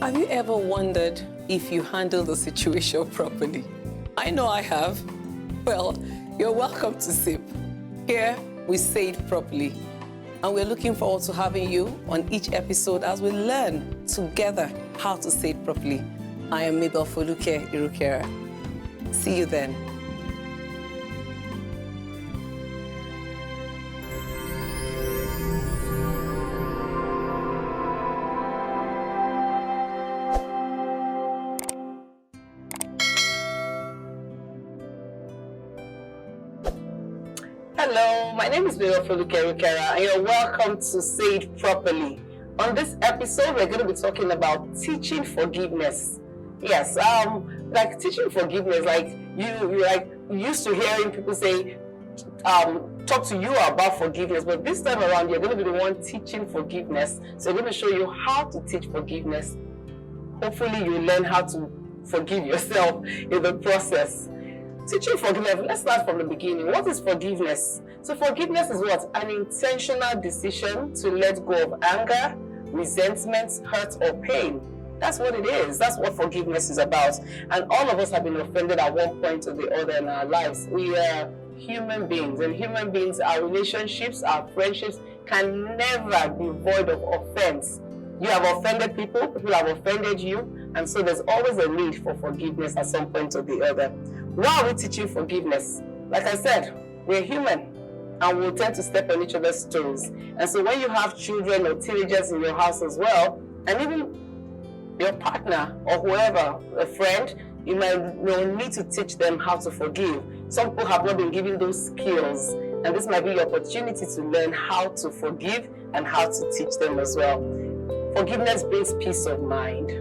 Have you ever wondered if you handle the situation properly? I know I have. Well, you're welcome to SIP. Here, we say it properly. And we're looking forward to having you on each episode as we learn together how to say it properly. I am MABEL FOLUKE IRUKERA. See you then. Hello, my name is MABEL FOLUKE IRUKERA, and you're welcome to Say It Properly. On this episode, we're going to be talking about teaching forgiveness. Yes, like teaching forgiveness, like you used to hearing people say, talk to you about forgiveness, but this time around, you're going to be the one teaching forgiveness. So we're going to show you how to teach forgiveness. Hopefully, you learn how to forgive yourself in the process. Teaching forgiveness, let's start from the beginning. What is forgiveness? So forgiveness is what? An intentional decision to let go of anger, resentment, hurt, or pain. That's what it is. That's what forgiveness is about. And all of us have been offended at one point or the other in our lives. We are human beings, and human beings, our relationships, our friendships can never be void of offense. You have offended people, people have offended you, and so there's always a need for forgiveness at some point or the other. Why are we teaching forgiveness? Like I said, we're human and we'll tend to step on each other's toes. And so when you have children or teenagers in your house as well, and even your partner or whoever, a friend, you might need to teach them how to forgive. Some people have not been given those skills, and this might be your opportunity to learn how to forgive and how to teach them as well. Forgiveness brings peace of mind.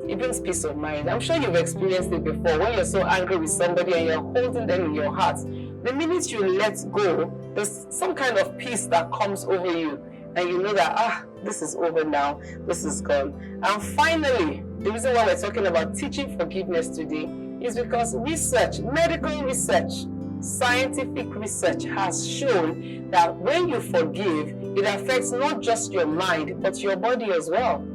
It brings peace of mind. I'm sure you've experienced it before. When you're so angry with somebody and you're holding them in your heart, the minute you let go, there's some kind of peace that comes over you. And you know that, this is over now, this is gone. And finally, the reason why we're talking about teaching forgiveness today is because research, medical research, scientific research has shown that when you forgive, it affects not just your mind, but your body as well.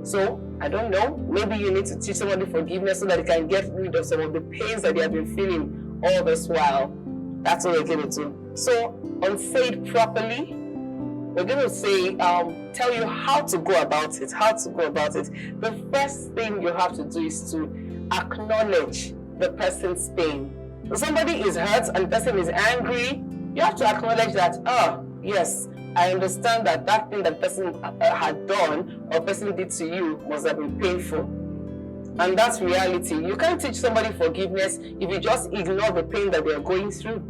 So, I don't know, maybe you need to teach somebody forgiveness so that they can get rid of some of the pains that they have been feeling all this while. That's what we're going to do. So, on Say It Properly, we're going to say, tell you how to go about it, The first thing you have to do is to acknowledge the person's pain. If somebody is hurt and the person is angry, you have to acknowledge that, yes, I understand that that thing that person had done or person did to you must have been painful. And that's reality. You can't teach somebody forgiveness if you just ignore the pain that they're going through.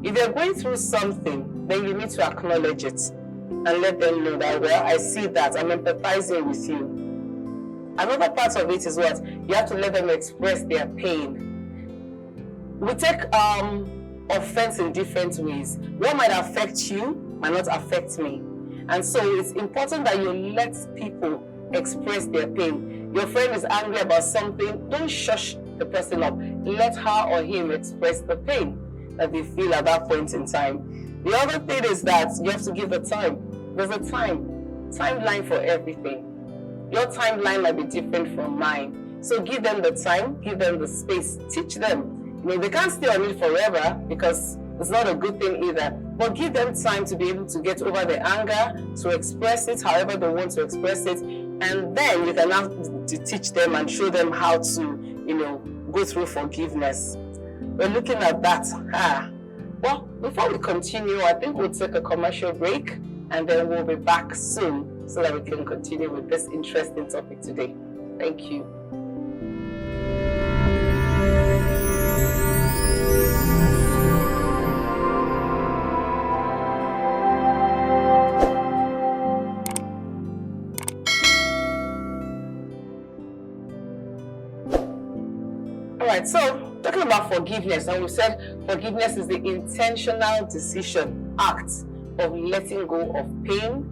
If they're going through something, then you need to acknowledge it and let them know that, well, I see that, I'm empathizing with you. Another part of it is what? You have to let them express their pain. We take offense in different ways. What might affect you might not affect me. And so it's important that you let people express their pain. Your friend is angry about something, don't shush the person up. Let her or him express the pain that they feel at that point in time. The other thing is that you have to give the time. There's a timeline for everything. Your timeline might be different from mine. So give them the time, give them the space, teach them. They can't stay on it forever because it's not a good thing either. But give them time to be able to get over the anger, to express it however they want to express it. And then you can have to teach them and show them how to, go through forgiveness. We're looking at that. Well, before we continue, I think we'll take a commercial break and then we'll be back soon so that we can continue with this interesting topic today. Thank you. Alright, so talking about forgiveness, and we said forgiveness is the intentional decision, act of letting go of pain,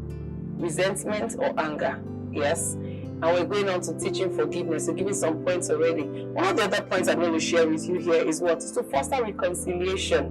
resentment, or anger. Yes? And we're going on to teaching forgiveness. So giving some points already. One of the other points I'm going to share with you here is what? Is to foster reconciliation.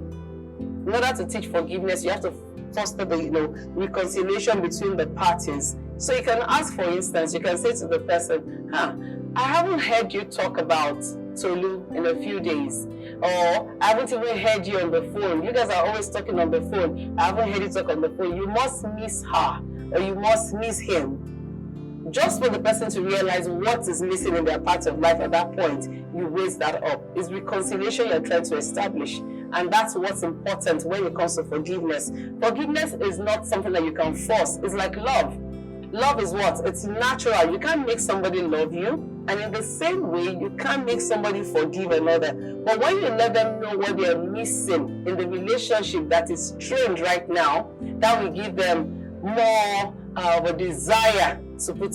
In order to teach forgiveness, you have to foster the reconciliation between the parties. So you can ask, for instance, you can say to the person, I haven't heard you talk about Tolu in a few days. Or I haven't even heard you on the phone. You guys are always talking on the phone. I haven't heard you talk on the phone. You must miss her or you must miss him. Just for the person to realize what is missing in their part of life at that point, you raise that up. It's reconciliation you're trying to establish. And that's what's important when it comes to forgiveness. Forgiveness is not something that you can force. It's like love. Love is what? It's natural. You can't make somebody love you. And in the same way, you can't make somebody forgive another. But when you let them know what they are missing in the relationship that is strained right now, that will give them more of a desire to put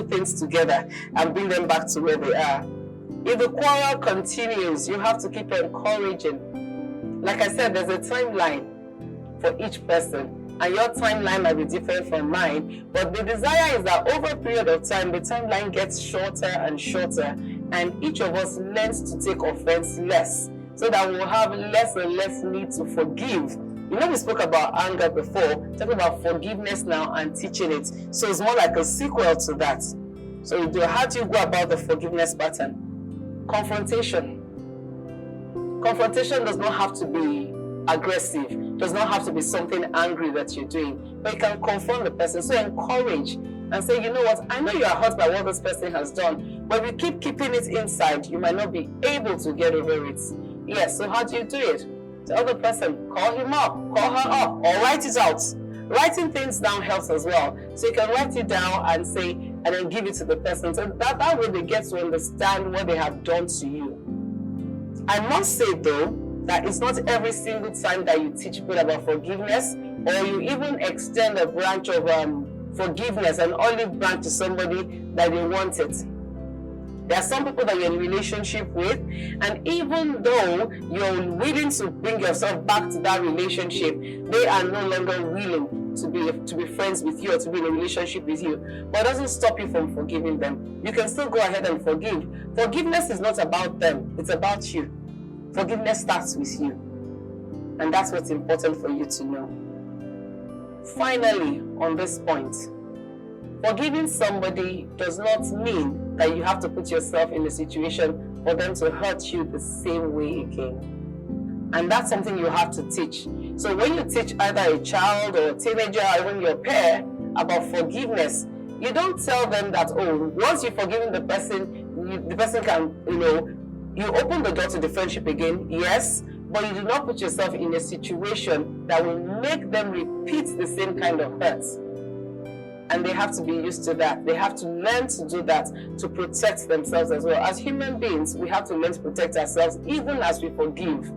things together and bring them back to where they are. If the quarrel continues, you have to keep encouraging. Like I said, there's a timeline for each person. And your timeline might be different from mine, but the desire is that over a period of time, the timeline gets shorter and shorter, and each of us learns to take offense less, so that we'll have less and less need to forgive. You know, we spoke about anger before, talking about forgiveness now and teaching it. So it's more like a sequel to that. So how do you go about the forgiveness pattern? Confrontation. Confrontation does not have to be aggressive, does not have to be something angry that you're doing, but you can confront the person. So encourage and say, you know what, I know you are hurt by what this person has done, but if you keep keeping it inside, you might not be able to get over it. Yes, so how do you do it? The other person, call him up, call her up, or write it out. Writing things down helps as well. So you can write it down and say, and then give it to the person. So that way they get to understand what they have done to you. I must say though, that it's not every single time that you teach people about forgiveness, or you even extend a branch of forgiveness, an olive branch to somebody that they want it. There are some people that you're in a relationship with, and even though you're willing to bring yourself back to that relationship, they are no longer willing to be friends with you or to be in a relationship with you. But it doesn't stop you from forgiving them. You can still go ahead and forgive. Forgiveness is not about them, it's about you. Forgiveness starts with you. And that's what's important for you to know. Finally, on this point, forgiving somebody does not mean that you have to put yourself in a situation for them to hurt you the same way again. And that's something you have to teach. So when you teach either a child or a teenager or even your pair about forgiveness, you don't tell them that, oh, once you've forgiven the person can, you open the door to the friendship again, yes, but you do not put yourself in a situation that will make them repeat the same kind of hurts. And they have to be used to that. They have to learn to do that to protect themselves as well. As human beings, we have to learn to protect ourselves even as we forgive.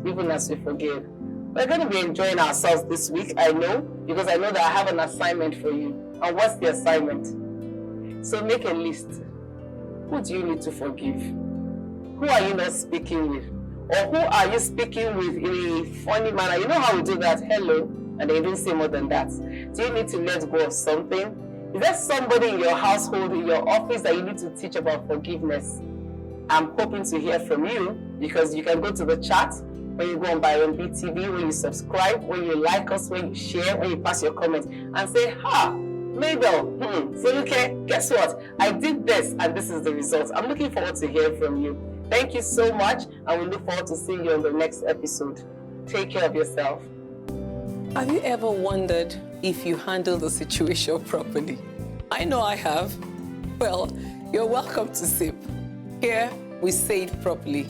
Even as we forgive. We're going to be enjoying ourselves this week, I know, because I know that I have an assignment for you. And what's the assignment? So make a list. Who do you need to forgive? Who are you not speaking with? Or who are you speaking with in a funny manner? You know how we do that? Hello. And they don't say more than that. Do you need to let go of something? Is there somebody in your household, in your office that you need to teach about forgiveness? I'm hoping to hear from you, because you can go to the chat when you go on Byronbee TV, when you subscribe, when you like us, when you share, when you pass your comments and say, Mabel, Foluke, guess what? I did this and this is the result. I'm looking forward to hearing from you. Thank you so much, and we look forward to seeing you on the next episode. Take care of yourself. Have you ever wondered if you handle the situation properly? I know I have. Well, you're welcome to SIP. Here, we say it properly.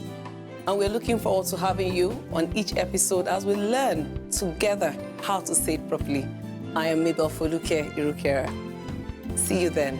And we're looking forward to having you on each episode as we learn together how to say it properly. I am MABEL FOLUKE IRUKERA. See you then.